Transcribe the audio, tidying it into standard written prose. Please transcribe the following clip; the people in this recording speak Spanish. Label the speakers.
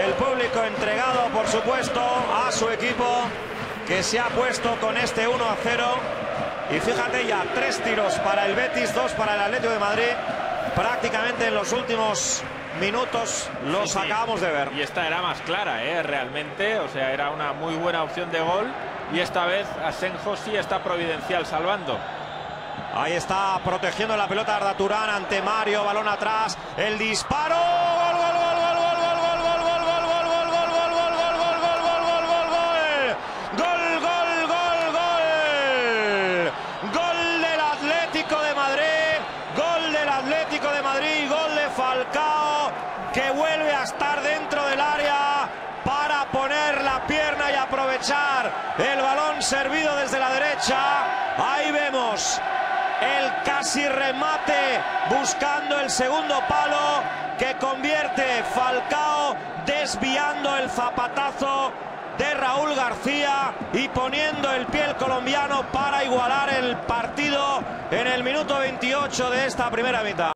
Speaker 1: El público entregado, por supuesto, a su equipo, que se ha puesto con este 1-0. Y fíjate ya, 3 tiros para el Betis, 2 para el Atlético de Madrid. Prácticamente en los últimos minutos los acabamos de ver.
Speaker 2: Y esta era más clara, realmente. O sea, era una muy buena opción de gol. Y esta vez Asenjo sí está providencial salvando.
Speaker 1: Ahí está protegiendo la pelota Arda Turán ante Mario, balón atrás, el disparo, gol, gol, gol, gol, gol, gol, gol, gol, gol, gol, gol, gol, gol, gol, gol, gol, gol, gol, gol del Atlético de Madrid, gol del Atlético de Madrid, gol de Falcao, que vuelve a estar dentro del área para poner la pierna y aprovechar el balón servido desde la derecha. Ahí vemos el casi remate buscando el segundo palo que convierte Falcao, desviando el zapatazo de Raúl García y poniendo el pie el colombiano para igualar el partido en el minuto 28 de esta primera mitad.